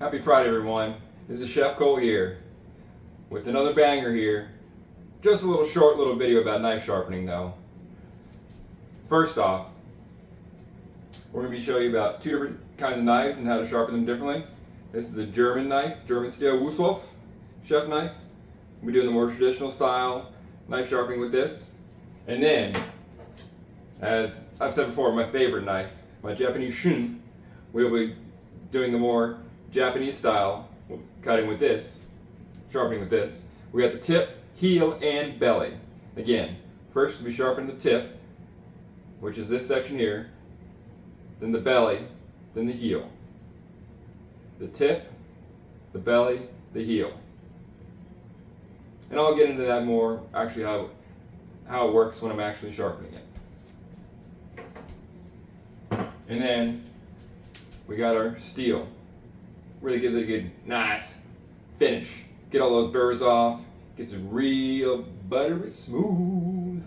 Happy Friday, everyone. This is Chef Cole here with another banger here. Just a little short little video about knife sharpening though. First off, we're going to be showing you about two different kinds of knives and how to sharpen them differently. This is a German knife, German steel Wuswolf chef knife. We'll be doing the more traditional style knife sharpening with this. And then, as I've said before, my favorite knife, my Japanese shun, we'll be doing the more Japanese style cutting with this, sharpening with this. We got the tip, heel, and belly. Again, first we sharpen the tip, which is this section here, then the belly, then the heel. The tip, the belly, the heel. And I'll get into that more, actually how it works when I'm actually sharpening it. And then we got our steel. Really gives it a good, nice finish. Get all those burrs off, gets it real buttery smooth.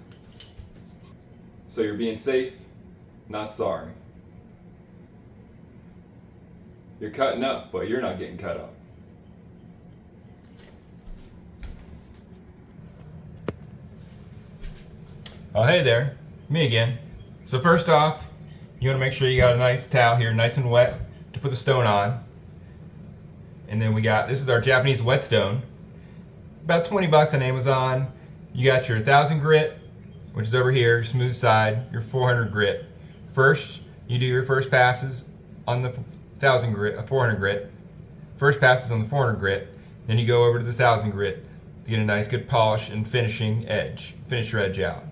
So you're being safe, not sorry. You're cutting up, but you're not getting cut up. Oh, hey there, me again. So first off, you want to make sure you got a nice towel here, nice and wet, to put the stone on. And then we got, this is our Japanese whetstone, about 20 bucks on Amazon. You got your 1000 grit, which is over here, smooth side, your 400 grit. First, you do your first passes on the 1000 grit, 400 grit. First passes on the 400 grit, then you go over to the 1000 grit to get a nice good polish and finishing edge. Finish your edge out.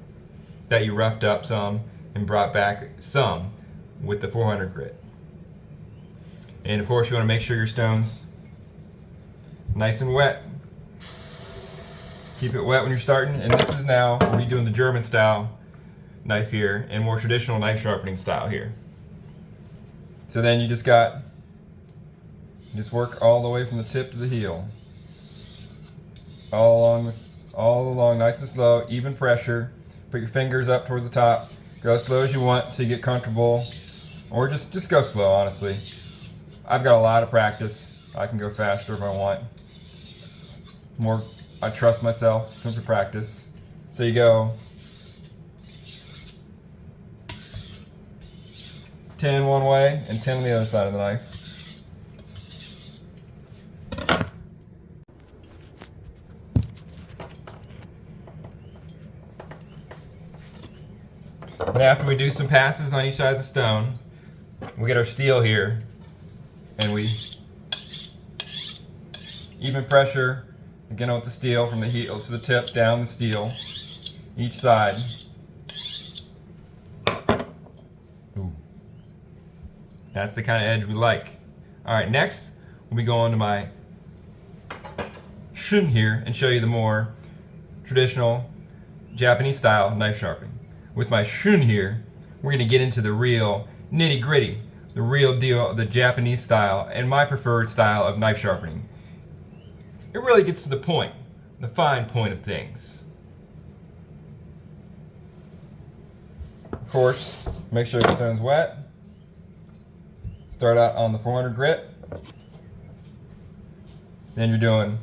That you roughed up some and brought back some with the 400 grit. And of course you want to make sure your stone's nice and wet. Keep it wet when you're starting. And this is now, we'll be doing the German style knife here and more traditional knife sharpening style here. So then you just work all the way from the tip to the heel. All along, nice and slow, even pressure. Put your fingers up towards the top. Go as slow as you want till you get comfortable. Or just go slow, honestly. I've got a lot of practice. I can go faster if I want. I trust myself, simply practice. So you go 10 one way and 10 on the other side of the knife. And after we do some passes on each side of the stone, we get our steel here, and we even pressure again with the steel from the heel to the tip down the steel, each side. Ooh. That's the kind of edge we like. All right, next we'll be going to my shun here and show you the more traditional Japanese style knife sharpening. With my shun here, we're going to get into the real nitty gritty, the real deal, the Japanese style, and my preferred style of knife sharpening. It really gets to the point, the fine point of things. Of course, make sure your stone's wet. Start out on the 400 grit. Then you're doing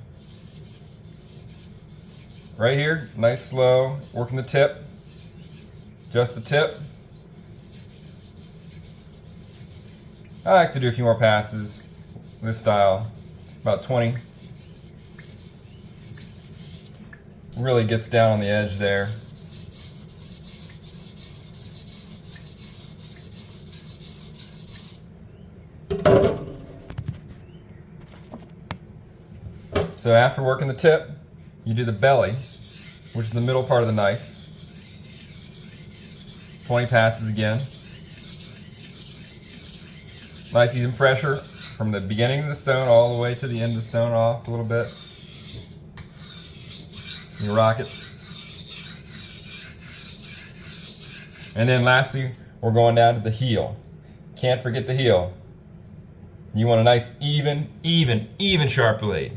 right here, nice slow, working the tip. Just the tip. I like to do a few more passes with this style, about 20. Really gets down on the edge there. So after working the tip, you do the belly, which is the middle part of the knife. 20 passes again. Nice even pressure from the beginning of the stone all the way to the end of the stone off a little bit. You rock it. And then lastly, we're going down to the heel. Can't forget the heel. You want a nice even sharp blade.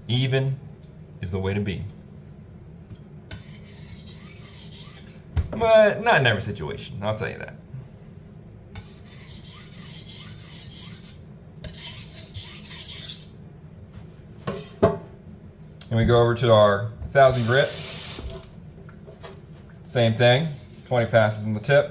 Even is the way to be. But not in every situation, I'll tell you that. And we go over to our 1000 grit. Same thing, 20 passes on the tip.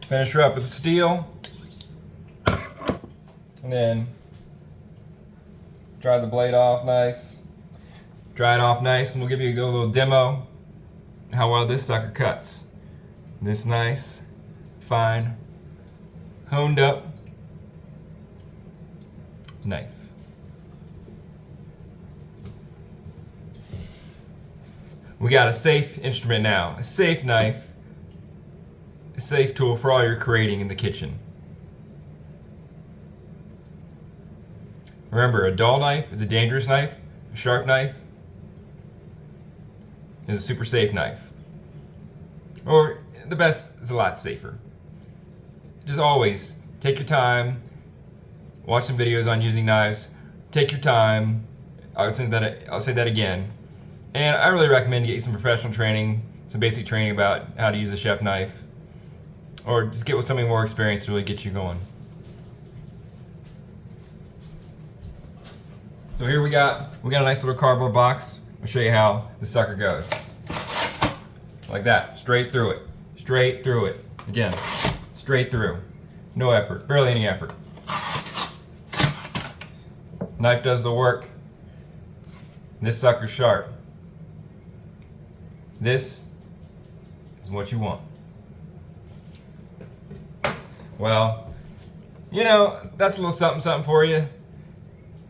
Finish her up with steel, and then dry the blade off nice. Dry it off nice, and we'll give you a little demo how well this sucker cuts. This nice, fine, honed up knife. We got a safe instrument now, a safe knife. A safe tool for all your creating in the kitchen. Remember, a dull knife is a dangerous knife. A sharp knife is a super safe knife. Or the best is a lot safer. Just always take your time. Watch some videos on using knives. Take your time. I'll say that again. And I really recommend you get some professional training, some basic training about how to use a chef knife. Or just get with somebody more experienced to really get you going. So here we got a nice little cardboard box. I'll show you how the sucker goes. Like that, straight through it. Straight through it. Again, straight through. No effort, barely any effort. Knife does the work. This sucker's sharp. This is what you want. Well, you know, that's a little something for you.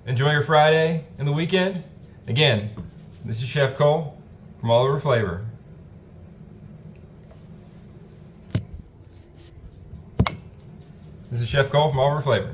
Enjoy your Friday and the weekend. Again, this is Chef Cole from All Over Flavor. This is Chef Cole from All Over Flavor.